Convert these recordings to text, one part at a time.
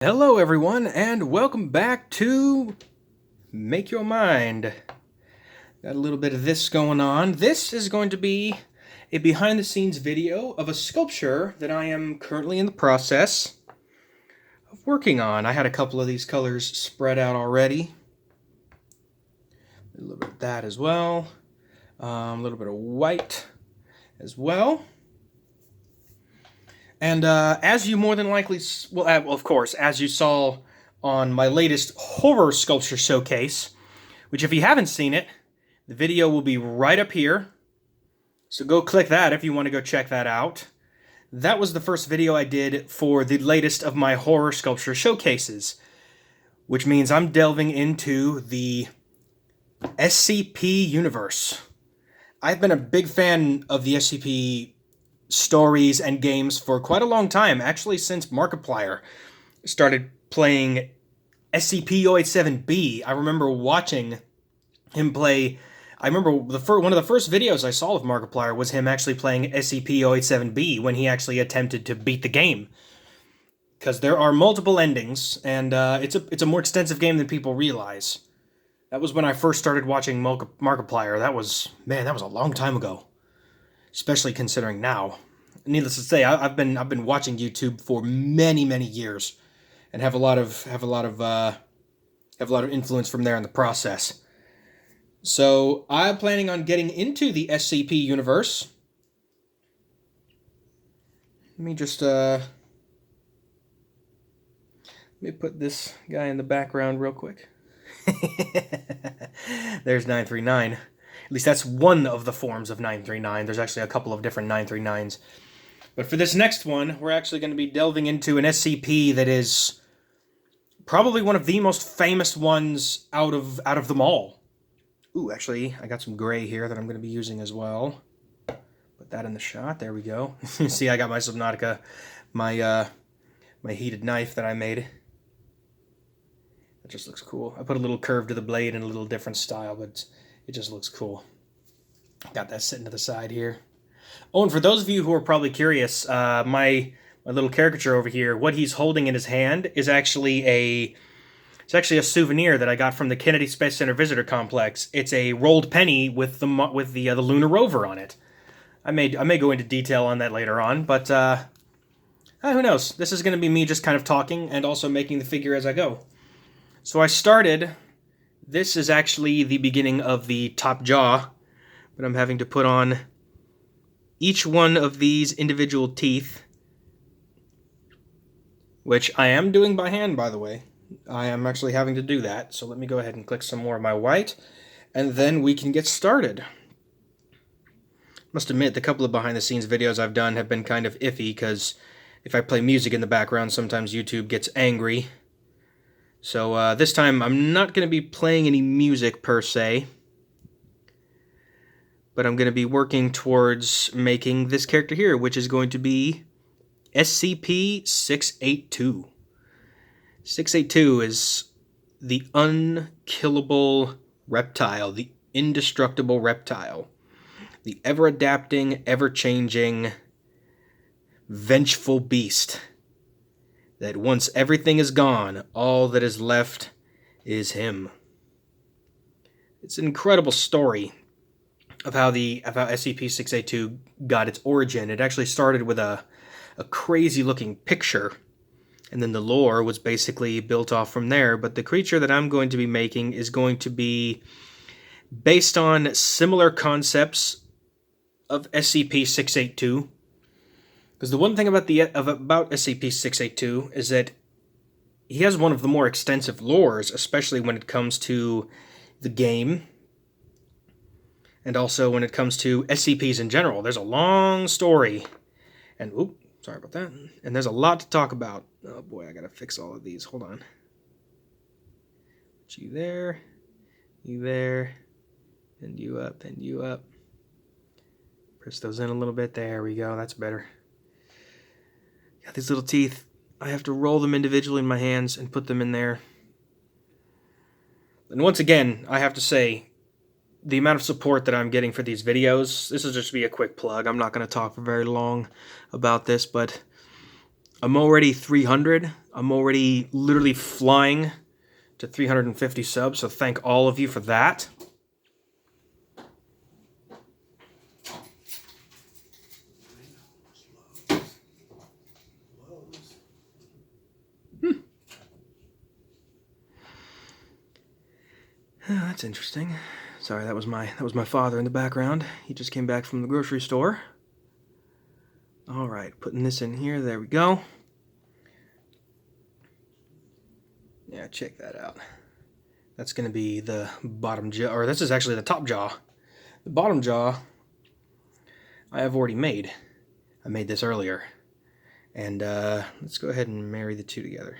Hello everyone, and welcome back to Make Your Mind. Got a little bit of this going on. This is going to be a behind-the-scenes video of a sculpture that I am currently in the process of working on. I had a couple of these colors spread out already. A little bit of that as well. A little bit of white as well. And as you more than likely, well, of course, as you saw on my latest horror sculpture showcase, which if you haven't seen it, the video will be right up here. So go click that if you want to go check that out. That was the first video I did for the latest of my horror sculpture showcases, which means I'm delving into the SCP universe. I've been a big fan of the SCP stories and games for quite a long time, actually since Markiplier started playing SCP-087-B. I remember watching him play. I remember one of the first videos I saw of Markiplier was him actually playing SCP-087-B when he actually attempted to beat the game. Because there are multiple endings, and it's a more extensive game than people realize. That was when I first started watching Markiplier. That was a long time ago. Especially considering now. Needless to say, I've been watching YouTube for many years, and have a lot of influence from there in the process. So I'm planning on getting into the SCP universe. Let me just let me put this guy in the background real quick. There's 939. At least that's one of the forms of 939. There's actually a couple of different 939s. But for this next one, we're actually going to be delving into an SCP that is probably one of the most famous ones out of them all. Ooh, actually, I got some gray here that I'm going to be using as well. Put that in the shot. There we go. See, I got my Subnautica, my heated knife that I made. That just looks cool. I put a little curve to the blade in a little different style, but it just looks cool. Got that sitting to the side here. Oh, and for those of you who are probably curious, my little caricature over here, what he's holding in his hand is actually a souvenir that I got from the Kennedy Space Center Visitor Complex. It's a rolled penny with the lunar rover on it. I may go into detail on that later on, but who knows? This is going to be me just kind of talking and also making the figure as I go. So I started. This is actually the beginning of the top jaw, but I'm having to put on each one of these individual teeth, which I am doing by hand, by the way. I am actually having to do that, so let me go ahead and click some more of my white, and then we can get started. Must admit, the couple of behind-the-scenes videos I've done have been kind of iffy, because if I play music in the background, sometimes YouTube gets angry. So this time I'm not going to be playing any music per se, but I'm going to be working towards making this character here, which is going to be SCP-682. 682 is the unkillable reptile, the indestructible reptile, the ever-adapting, ever-changing, vengeful beast that once everything is gone, all that is left is him. It's an incredible story of how SCP-682 got its origin. It actually started with a crazy-looking picture, and then the lore was basically built off from there. But the creature that I'm going to be making is going to be based on similar concepts of SCP-682. Because the one thing about SCP-682 is that he has one of the more extensive lores, especially when it comes to the game, and also when it comes to SCPs in general. There's a long story, and sorry about that. And there's a lot to talk about. Oh boy, I gotta fix all of these. Hold on. Put you there, and you up, and you up. Press those in a little bit. There we go. That's better. Got these little teeth. I have to roll them individually in my hands and put them in there. And once again, I have to say, the amount of support that I'm getting for these videos, this will just be a quick plug. I'm not going to talk for very long about this, but I'm already 300. I'm already literally flying to 350 subs, so thank all of you for that. That's interesting. Sorry, that was my father in the background. He just came back from the grocery store. All right, putting this in here. There we go. Yeah, check that out. That's going to be the bottom jaw, or this is actually the top jaw. The bottom jaw I have already made. I made this earlier. And let's go ahead and marry the two together,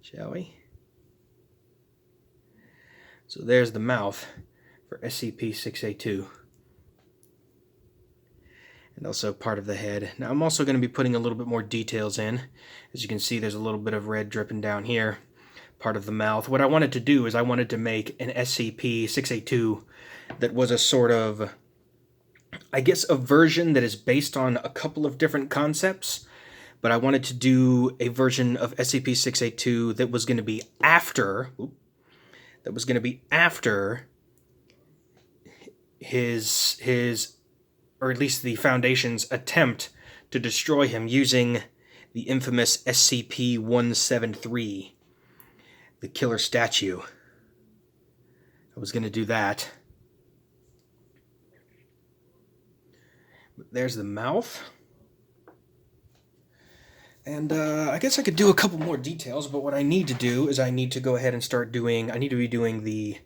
shall we? So there's the mouth for SCP-682. And also part of the head. Now I'm also going to be putting a little bit more details in. As you can see, there's a little bit of red dripping down here. Part of the mouth. What I wanted to do is I wanted to make an SCP-682 that was a sort of, I guess, a version that is based on a couple of different concepts. But I wanted to do a version of SCP-682 that was going to be after, his, or at least the Foundation's attempt to destroy him using the infamous SCP-173, the killer statue. I was going to do that. But there's the mouth. And I guess I could do a couple more details, but what I need to do is I need to go ahead and start doing, I need to be doing the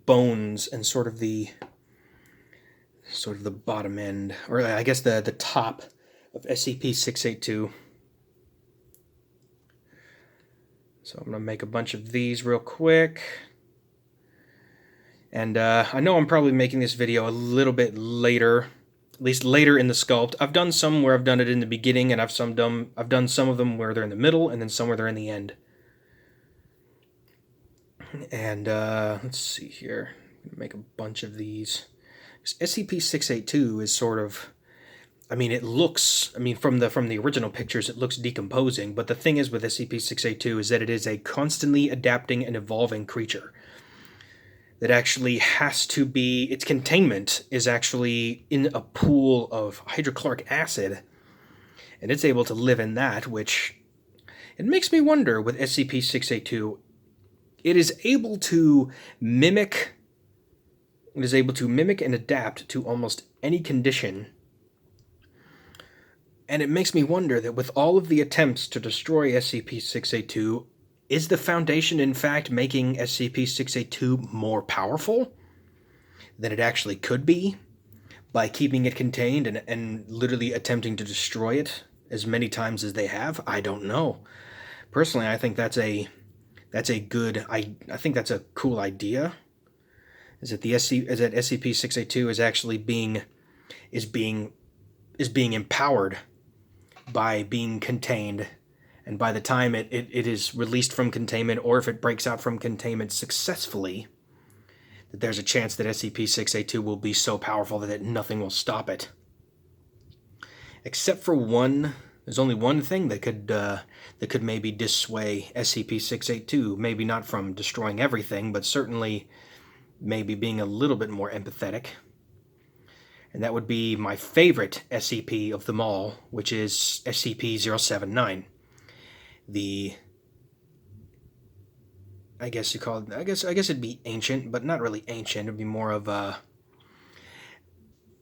bones and sort of the bottom end, or I guess the top of SCP-682. So I'm going to make a bunch of these real quick. And I know I'm probably making this video a little bit later, at least later in the sculpt. I've done some where I've done it in the beginning, and I've done some of them where they're in the middle, and then some where they're in the end. And let's see here. I'm going to make a bunch of these. SCP-682 is sort of, I mean, it looks, I mean, from the original pictures, it looks decomposing, but the thing is with SCP-682 is that it is a constantly adapting and evolving creature that actually has to be, its containment is actually in a pool of hydrochloric acid, and it's able to live in that, which, it makes me wonder with SCP-682, it is able to mimic and adapt to almost any condition. And it makes me wonder that with all of the attempts to destroy SCP-682, is the Foundation in fact making SCP-682 more powerful than it actually could be by keeping it contained and literally attempting to destroy it as many times as they have? I don't know. Personally, I think that's a good, I think that's a cool idea. Is that SCP-682 is actually being empowered by being contained, and by the time it is released from containment, or if it breaks out from containment successfully, that there's a chance that SCP-682 will be so powerful that nothing will stop it. Except for one, there's only one thing that could maybe dissuade SCP-682, maybe not from destroying everything, but certainly maybe being a little bit more empathetic. And that would be my favorite SCP of them all, which is SCP-079. I guess you call it, I guess it'd be ancient, but not really ancient. It'd be more of a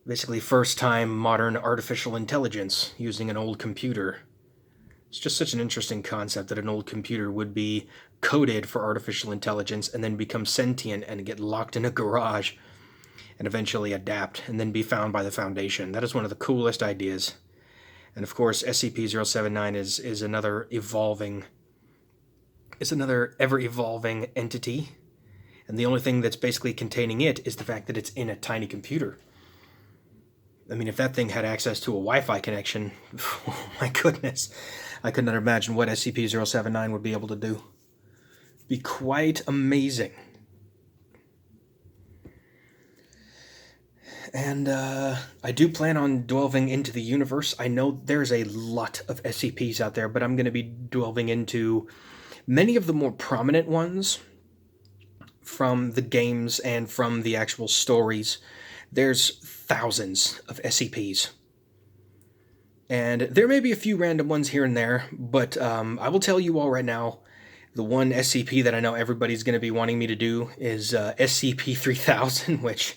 basically first time modern artificial intelligence using an old computer. It's just such an interesting concept that an old computer would be coded for artificial intelligence and then become sentient and get locked in a garage and eventually adapt and then be found by the Foundation. That is one of the coolest ideas. And of course, SCP-079 is another ever-evolving entity. And the only thing that's basically containing it is the fact that it's in a tiny computer. I mean, if that thing had access to a Wi-Fi connection, oh my goodness, I could not imagine what SCP-079 would be able to do. Be quite amazing. And I do plan on delving into the universe. I know there's a lot of SCPs out there, but I'm going to be delving into many of the more prominent ones from the games and from the actual stories. There's thousands of SCPs. And there may be a few random ones here and there, but I will tell you all right now, the one SCP that I know everybody's going to be wanting me to do is SCP-3000, which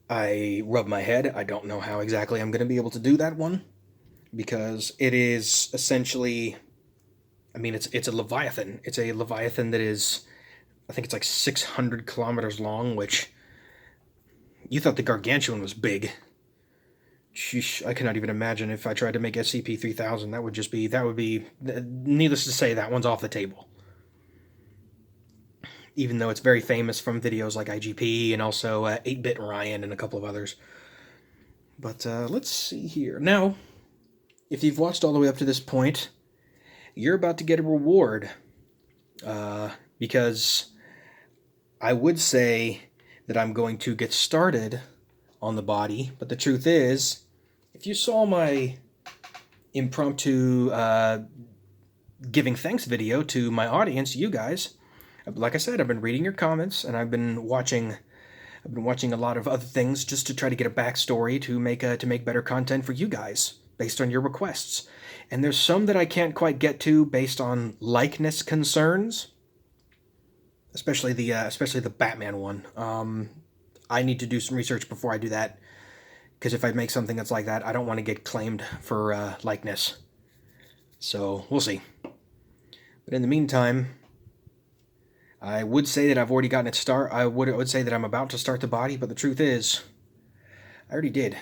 I rub my head. I don't know how exactly I'm going to be able to do that one, because it is essentially, I mean, it's a Leviathan. It's a Leviathan that is, I think it's like 600 kilometers long, which, you thought the Gargantuan was big. Sheesh, I cannot even imagine if I tried to make SCP-3000. That would be, needless to say, that one's off the table. Even though it's very famous from videos like IGP and also 8-Bit Ryan and a couple of others. But let's see here. Now, if you've watched all the way up to this point, you're about to get a reward. Because I would say that I'm going to get started on the body, but the truth is, if you saw my impromptu giving thanks video to my audience, you guys, like I said, I've been reading your comments, and I've been watching a lot of other things just to try to get a backstory to make better content for you guys based on your requests. And there's some that I can't quite get to based on likeness concerns, especially the Batman one. I need to do some research before I do that, because if I make something that's like that, I don't want to get claimed for likeness. So we'll see. But in the meantime, I would say that I've already gotten it started. I would say that I'm about to start the body, but the truth is, I already did.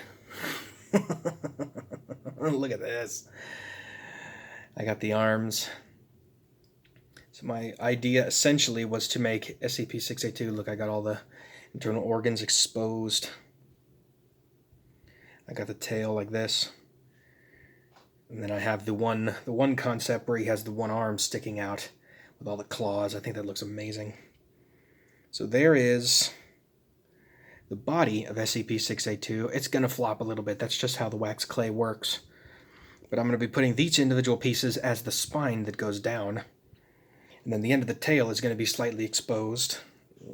Look at this. I got the arms. So my idea essentially was to make SCP-682. Look, I got all the internal organs exposed. I got the tail like this. And then I have the one concept where he has the one arm sticking out with all the claws. I think that looks amazing. So there is the body of SCP-682. It's going to flop a little bit. That's just how the wax clay works. But I'm going to be putting these individual pieces as the spine that goes down. And then the end of the tail is going to be slightly exposed.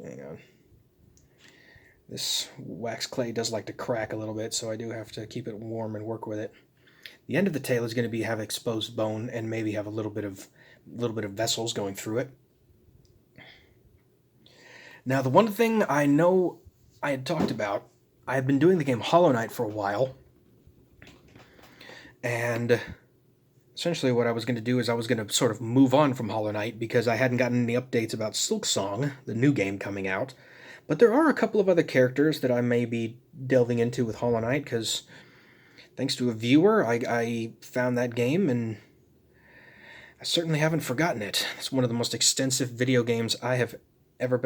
Hang on. This wax clay does like to crack a little bit, so I do have to keep it warm and work with it. The end of the tail is going to have exposed bone and maybe have a little bit of vessels going through it. Now, the one thing I know I had talked about, I have been doing the game Hollow Knight for a while, and essentially what I was going to do is I was going to sort of move on from Hollow Knight because I hadn't gotten any updates about Silksong, the new game coming out. But there are a couple of other characters that I may be delving into with Hollow Knight, because thanks to a viewer, I found that game, and I certainly haven't forgotten it. It's one of the most extensive video games I have ever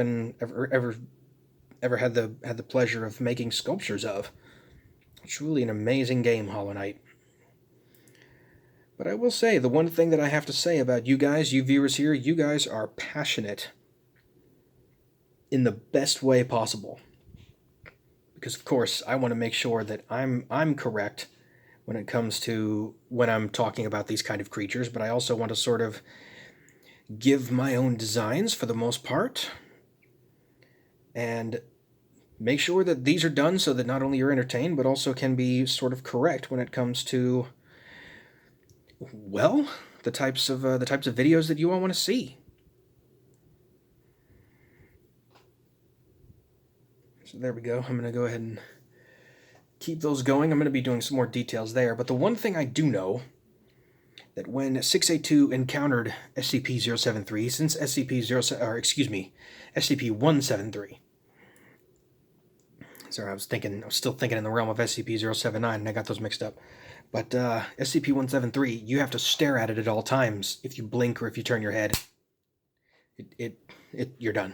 had the pleasure of making sculptures of. Truly an amazing game, Hollow Knight. But I will say, the one thing that I have to say about you guys, you viewers here, you guys are passionate in the best way possible. Because of course, I want to make sure that I'm correct when it comes to when I'm talking about these kind of creatures, but I also want to sort of give my own designs for the most part, and make sure that these are done so that not only you're entertained, but also can be sort of correct when it comes to, well, the types of videos that you all want to see. So there we go. I'm going to go ahead and keep those going. I'm going to be doing some more details there. But the one thing I do know, that when 682 encountered SCP-073, since SCP-173. Sorry, I was still thinking in the realm of SCP-079, and I got those mixed up. But SCP-173, you have to stare at it at all times. If you blink or if you turn your head, you're done.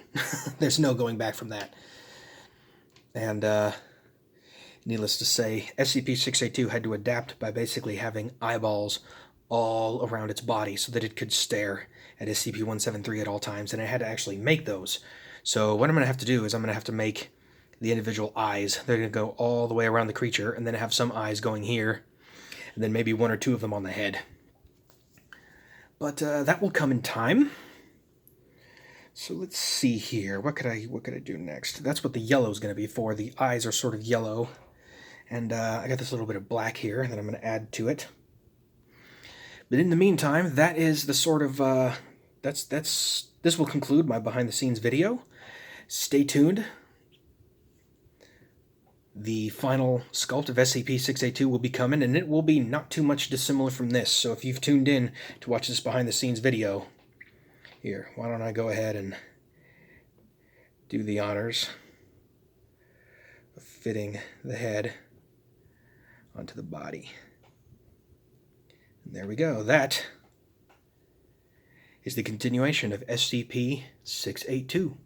There's no going back from that. And needless to say, SCP-682 had to adapt by basically having eyeballs all around its body so that it could stare at SCP-173 at all times, and it had to actually make those. So what I'm going to have to do is I'm going to have to make the individual eyes. They're going to go all the way around the creature and then have some eyes going here, and then maybe one or two of them on the head. But that will come in time. So let's see here. What could I do next? That's what the yellow is going to be for. The eyes are sort of yellow. And I got this little bit of black here that I'm going to add to it. But in the meantime, that is the sort of... this will conclude my behind-the-scenes video. Stay tuned. The final sculpt of SCP-682 will be coming, and it will be not too much dissimilar from this. So if you've tuned in to watch this behind-the-scenes video... Here, why don't I go ahead and do the honors of fitting the head onto the body. And there we go. That is the continuation of SCP-682.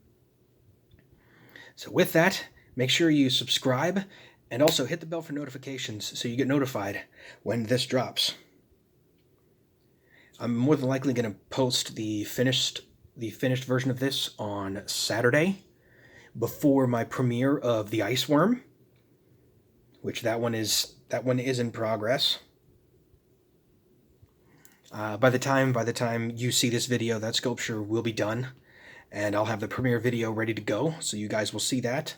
So with that, make sure you subscribe and also hit the bell for notifications so you get notified when this drops. I'm more than likely going to post the finished version of this on Saturday before my premiere of the ICEWORM, which that one is in progress. By the time you see this video, that sculpture will be done, and I'll have the premiere video ready to go, so you guys will see that.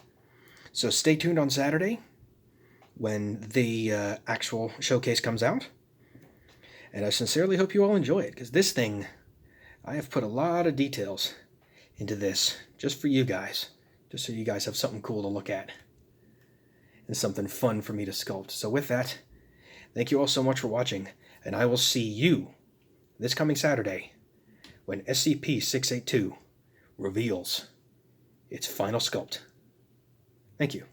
So stay tuned on Saturday when the actual showcase comes out. And I sincerely hope you all enjoy it, because this thing, I have put a lot of details into this, just for you guys, just so you guys have something cool to look at, and something fun for me to sculpt. So with that, thank you all so much for watching, and I will see you this coming Saturday, when SCP-682 reveals its final sculpt. Thank you.